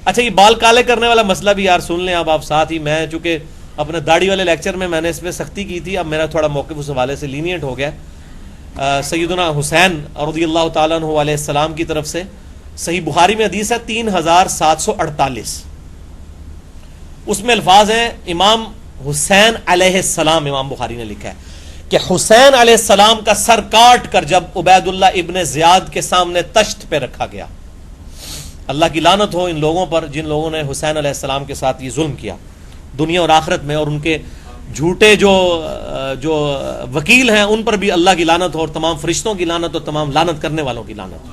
اچھا یہ بال کالے کرنے والا مسئلہ بھی یار سن لیں اب آپ ساتھ ہی. میں چونکہ اپنے داڑھی والے لیکچر میں نے اس پہ سختی کی تھی, اب میرا تھوڑا موقف اس حوالے سے لینینٹ ہو گیا. سیدنا حسین رضی اللہ تعالیٰ عنہ علیہ السلام کی طرف سے صحیح بخاری میں حدیث ہے 3748, اس میں الفاظ ہیں امام حسین علیہ السلام, امام بخاری نے لکھا ہے کہ حسین علیہ السلام کا سر کاٹ کر جب عبید اللہ ابن زیاد کے سامنے تشت پہ رکھا گیا. اللہ کی لعنت ہو ان لوگوں پر جن لوگوں نے حسین علیہ السلام کے ساتھ یہ ظلم کیا دنیا اور آخرت میں, اور ان کے جھوٹے جو وکیل ہیں ان پر بھی اللہ کی لعنت ہو, اور تمام فرشتوں کی لعنت اور تمام لعنت کرنے والوں کی لعنت.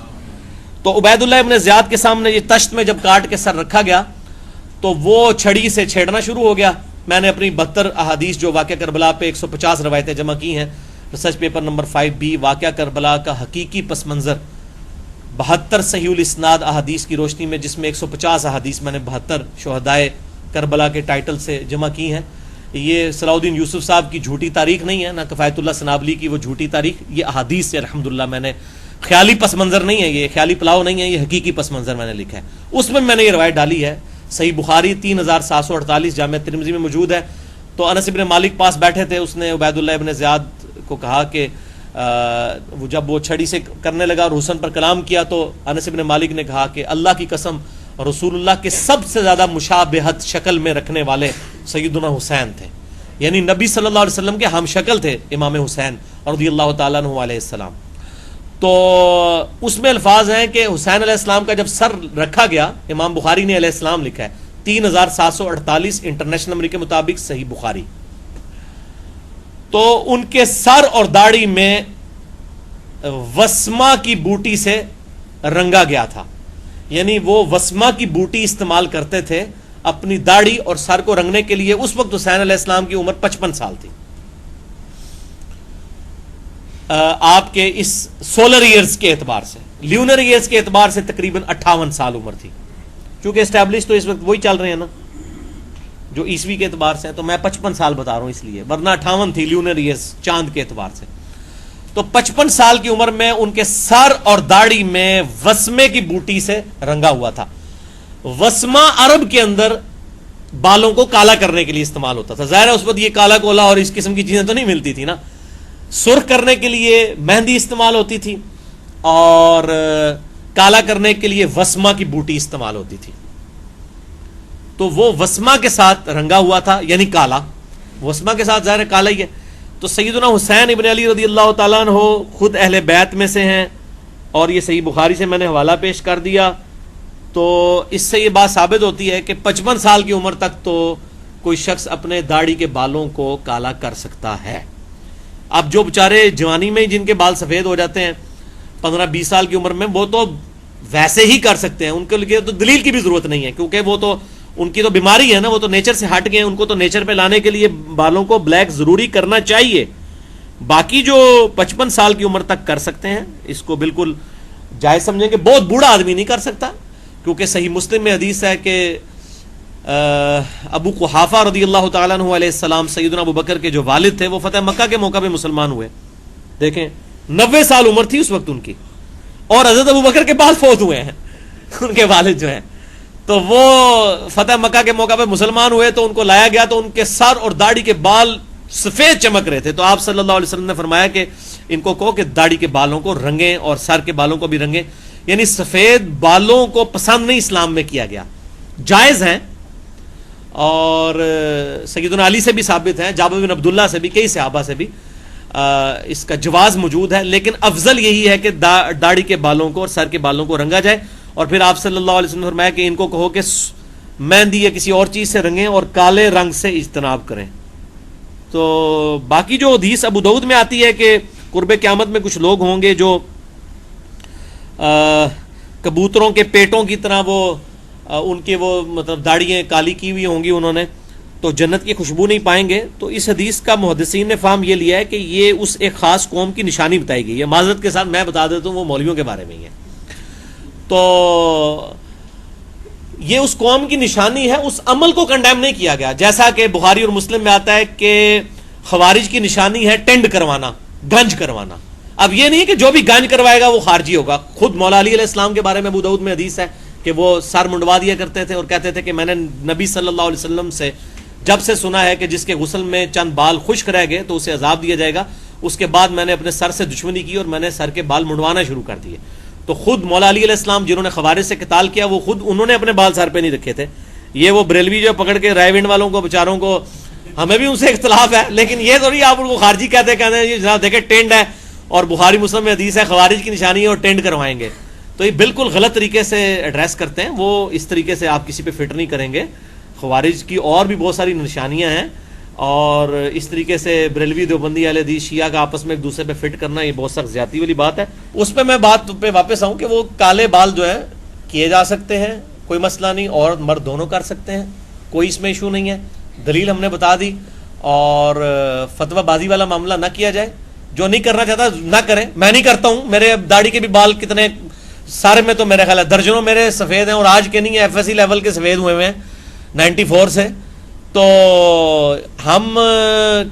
تو عبید اللہ ابن زیاد کے سامنے یہ تشت میں جب کاٹ کے سر رکھا گیا تو وہ چھڑی سے چھیڑنا شروع ہو گیا. میں نے اپنی 72 احادیث جو واقعہ کربلا پہ 150 روایتیں جمع کی ہیں, ریسرچ پیپر نمبر 5B واقعہ کربلا کا حقیقی پس منظر 72 صحیح الاسناد احادیث کی روشنی میں, جس میں 150 احادیث میں نے 72 شہدائے کربلا کے ٹائٹل سے جمع کی ہیں. یہ صلاح الدین یوسف صاحب کی جھوٹی تاریخ نہیں ہے, نہ کفایت اللہ سنابلی کی وہ جھوٹی تاریخ, یہ احادیث سے الحمدللہ میں نے خیالی پس منظر نہیں ہے, یہ خیالی پلاؤ نہیں ہے, یہ حقیقی پس منظر میں نے لکھا ہے. اس میں نے یہ روایت ڈالی ہے. صحیح بخاری 3748 جامع ترمذی میں موجود ہے. تو انس ابن مالک پاس بیٹھے تھے, اس نے عبید اللہ ابن زیاد کو کہا کہ وہ جب وہ چھڑی سے کرنے لگا اور حسن پر کلام کیا تو انس ابن مالک نے کہا کہ اللہ کی قسم رسول اللہ کے سب سے زیادہ مشابہت شکل میں رکھنے والے سیدنا حسین تھے, یعنی نبی صلی اللہ علیہ وسلم کے ہم شکل تھے امام حسین رضی اللہ تعالیٰ عنہ علیہ السلام. تو اس میں الفاظ ہیں کہ حسین علیہ السلام کا جب سر رکھا گیا, امام بخاری نے علیہ السلام لکھا ہے 3748 انٹرنیشنل نمبر کے مطابق صحیح بخاری. تو ان کے سر اور داڑھی میں وسما کی بوٹی سے رنگا گیا تھا, یعنی وہ وسما کی بوٹی استعمال کرتے تھے اپنی داڑھی اور سر کو رنگنے کے لیے. اس وقت حسین علیہ السلام کی عمر 55 سال تھی. آپ کے اس سولر ایئرز کے اعتبار سے, لیونر ایئرز کے اعتبار سے تقریباً 58 سال عمر تھی, چونکہ اسٹیبلش تو اس وقت وہی چل رہے ہیں نا جو عیسوی کے اعتبار سے ہیں, تو میں 55 سال بتا رہا ہوں اس لیے, ورنہ 58 تھی لیونر ایئرز چاند کے اعتبار سے. تو 55 سال کی عمر میں ان کے سر اور داڑھی میں وسمے کی بوٹی سے رنگا ہوا تھا. وسما عرب کے اندر بالوں کو کالا کرنے کے لیے استعمال ہوتا تھا. ظاہر ہے اس وقت یہ کالا کولا اور اس قسم کی چیزیں تو نہیں ملتی تھی نا, سرخ کرنے کے لیے مہندی استعمال ہوتی تھی اور کالا کرنے کے لیے وسما کی بوٹی استعمال ہوتی تھی. تو وہ وسما کے ساتھ رنگا ہوا تھا, یعنی کالا, وسما کے ساتھ ظاہر کالا ہی ہے. تو سیدنا حسین ابن علی رضی اللہ تعالیٰ عنہ خود اہل بیت میں سے ہیں, اور یہ صحیح بخاری سے میں نے حوالہ پیش کر دیا. تو اس سے یہ بات ثابت ہوتی ہے کہ 55 سال کی عمر تک تو کوئی شخص اپنے داڑھی کے بالوں کو کالا کر سکتا ہے. اب جو بیچارے جوانی میں جن کے بال سفید ہو جاتے ہیں 15-20 سال کی عمر میں, وہ تو ویسے ہی کر سکتے ہیں, ان کے لیے تو دلیل کی بھی ضرورت نہیں ہے, کیونکہ وہ تو ان کی تو بیماری ہے نا, وہ تو نیچر سے ہٹ گئے, ان کو تو نیچر پہ لانے کے لیے بالوں کو بلیک ضروری کرنا چاہیے. باقی جو 55 سال کی عمر تک کر سکتے ہیں اس کو بالکل جائز سمجھیں کہ بہت بوڑھا آدمی نہیں کر سکتا, کیونکہ صحیح مسلم میں حدیث ہے کہ ابو قحافہ رضی اللہ تعالیٰ عنہ علیہ السلام سیدنا ابو بکر کے جو والد تھے وہ فتح مکہ کے موقع پہ مسلمان ہوئے. دیکھیں 90 سال عمر تھی اس وقت ان کی, اور حضرت ابو بکر کے بعد فوت ہوئے ہیں ان کے والد جو ہیں. تو وہ فتح مکہ کے موقع پہ مسلمان ہوئے, تو ان کو لایا گیا تو ان کے سر اور داڑھی کے بال سفید چمک رہے تھے. تو آپ صلی اللہ علیہ وسلم نے فرمایا کہ ان کو کہو کہ داڑھی کے بالوں کو رنگیں اور سر کے بالوں کو بھی رنگیں, یعنی سفید بالوں کو پسند نہیں اسلام میں کیا گیا, جائز ہیں. اور سیدنا علی سے بھی ثابت ہے, جابر بن عبداللہ سے بھی, کئی صحابہ سے بھی اس کا جواز موجود ہے, لیکن افضل یہی ہے کہ داڑھی کے بالوں کو اور سر کے بالوں کو رنگا جائے. اور پھر آپ صلی اللہ علیہ وسلم نے فرمایا کہ ان کو کہو کہ مہندی یا کسی اور چیز سے رنگیں اور کالے رنگ سے اجتناب کریں. تو باقی جو حدیث ابو داؤد میں آتی ہے کہ قرب قیامت میں کچھ لوگ ہوں گے جو کبوتروں کے پیٹوں کی طرح وہ ان کے وہ مطلب داڑھیاں کالی کی ہوئی ہوں گی انہوں نے, تو جنت کی خوشبو نہیں پائیں گے. تو اس حدیث کا محدثین نے فہم یہ لیا ہے کہ یہ اس ایک خاص قوم کی نشانی بتائی گئی ہے. معذرت کے ساتھ میں بتا دیتا ہوں وہ مولویوں کے بارے میں ہی ہے. تو یہ اس قوم کی نشانی ہے, اس عمل کو کنڈیم نہیں کیا گیا. جیسا کہ بخاری اور مسلم میں آتا ہے کہ خوارج کی نشانی ہے ٹینڈ کروانا, گنج کروانا. اب یہ نہیں کہ جو بھی گنج کروائے گا وہ خارجی ہوگا. خود مولا علی علیہ السلام کے بارے میں ابو داؤد میں حدیث ہے کہ وہ سر منڈوا دیا کرتے تھے اور کہتے تھے کہ میں نے نبی صلی اللہ علیہ وسلم سے جب سے سنا ہے کہ جس کے غسل میں چند بال خشک رہ گئے تو اسے عذاب دیا جائے گا، اس کے بعد میں نے اپنے سر سے دشمنی کی اور میں نے سر کے بال منڈوانا شروع کر دیے. تو خود مولا علی علیہ السلام جنہوں نے خوارج سے قتال کیا، وہ خود انہوں نے اپنے بال سر پہ نہیں رکھے تھے. یہ وہ بریلوی جو پکڑ کے رائے ونڈ والوں کو بیچاروں کو، ہمیں بھی ان سے اختلاف ہے، لیکن یہ تھوڑی آپ ان کو خارجی کہتے ہیں یہ جناب دیکھیں ٹینڈ ہے اور بخاری مسلم میں حدیث ہے خوارج کی نشانی ہے اور ٹینڈ کروائیں گے. تو یہ بالکل غلط طریقے سے ایڈریس کرتے ہیں. وہ اس طریقے سے آپ کسی پہ فٹ نہیں کریں گے. خوارج کی اور بھی بہت ساری نشانیاں ہیں، اور اس طریقے سے بریلوی دیوبندی اہل حدیث شیعہ کا آپس میں ایک دوسرے پہ فٹ کرنا یہ بہت سخت زیادتی والی بات ہے. اس پہ میں بات پہ واپس آؤں کہ وہ کالے بال جو ہے کیے جا سکتے ہیں، کوئی مسئلہ نہیں، اور مرد دونوں کر سکتے ہیں، کوئی اس میں ایشو نہیں ہے. دلیل ہم نے بتا دی. اور فتویٰ بازی والا معاملہ نہ کیا جائے. جو نہیں کرنا چاہتا نہ کریں. میں نہیں کرتا ہوں، میرے داڑھی کے بھی بال کتنے سارے میں تو میرے خیال ہے درجنوں میرے سفید ہیں، اور آج کے نہیں ہیں، ایف ایس سی لیول کے سفید ہوئے ہیں 94 سے. تو ہم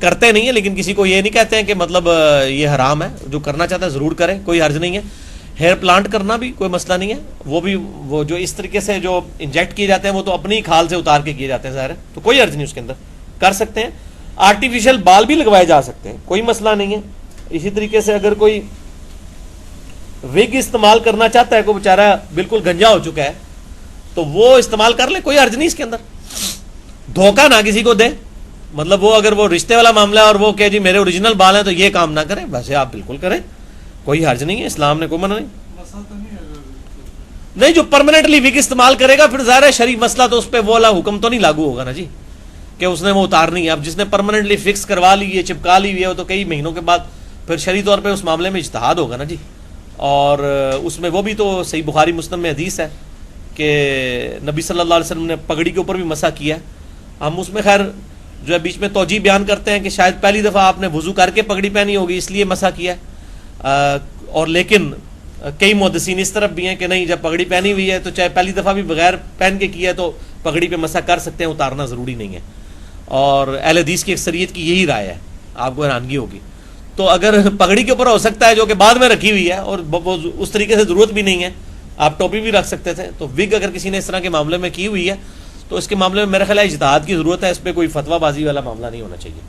کرتے نہیں ہیں، لیکن کسی کو یہ نہیں کہتے ہیں کہ مطلب یہ حرام ہے. جو کرنا چاہتا ہے ضرور کرے، کوئی حرج نہیں ہے. ہیئر پلانٹ کرنا بھی کوئی مسئلہ نہیں ہے. وہ جو اس طریقے سے جو انجیکٹ کیے جاتے ہیں وہ تو اپنی کھال سے اتار کے کیے جاتے ہیں ظاہر ہے، تو کوئی حرج نہیں اس کے اندر، کر سکتے ہیں. آرٹیفیشل بال بھی لگوائے جا سکتے ہیں، کوئی مسئلہ نہیں ہے. اسی طریقے سے اگر کوئی وگ استعمال کرنا چاہتا ہے، کوئی بیچارہ بالکل گنجا ہو چکا ہے، تو وہ استعمال کر لے، کوئی حرج نہیں اس کے اندر. دھوکہ نہ کسی کو دے. مطلب وہ اگر وہ رشتے والا معاملہ ہے اور وہ کہ جی میرے اوریجنل بال ہیں تو یہ کام نہ کریں، ویسے آپ بالکل کریں، کوئی حرج نہیں ہے، اسلام نے کوئی منع نہیں. جو پرماننٹلی وگ استعمال کرے گا پھر ظاہر ہے شرعی مسئلہ تو اس پہ وہ والا حکم تو نہیں لاگو ہوگا نا جی کہ اس نے وہ اتارنی ہے. اب جس نے پرماننٹلی فکس کروا لی ہے، چپکا لی ہوئی ہے، وہ تو کئی مہینوں کے بعد پھر شرعی طور پہ اس معاملے میں اجتہاد ہوگا نا جی. اور اس میں وہ بھی تو صحیح بخاری مسلم میں حدیث ہے کہ نبی صلی اللہ علیہ وسلم نے پگڑی کے اوپر بھی مسح کیا ہے. ہم اس میں خیر جو ہے بیچ میں توجیہ بیان کرتے ہیں کہ شاید پہلی دفعہ آپ نے وضو کر کے پگڑی پہنی ہوگی اس لیے مسح کیا ہے. اور لیکن کئی محدثین اس طرف بھی ہیں کہ نہیں، جب پگڑی پہنی ہوئی ہے تو چاہے پہلی دفعہ بھی بغیر پہن کے کیا ہے تو پگڑی پہ مسح کر سکتے ہیں، اتارنا ضروری نہیں ہے. اور اہل حدیث کی اکثریت کی یہی رائے ہے، آپ کو حیرانگی ہوگی. تو اگر پگڑی کے اوپر ہو سکتا ہے جو کہ بعد میں رکھی ہوئی ہے اور اس طریقے سے ضرورت بھی نہیں ہے، آپ ٹوپی بھی رکھ سکتے تھے، تو وگ اگر کسی نے اس طرح کے معاملے میں کی ہوئی ہے تو اس کے معاملے میں میرا خیال ہے اجتہاد کی ضرورت ہے. اس پہ کوئی فتویٰ بازی والا معاملہ نہیں ہونا چاہیے.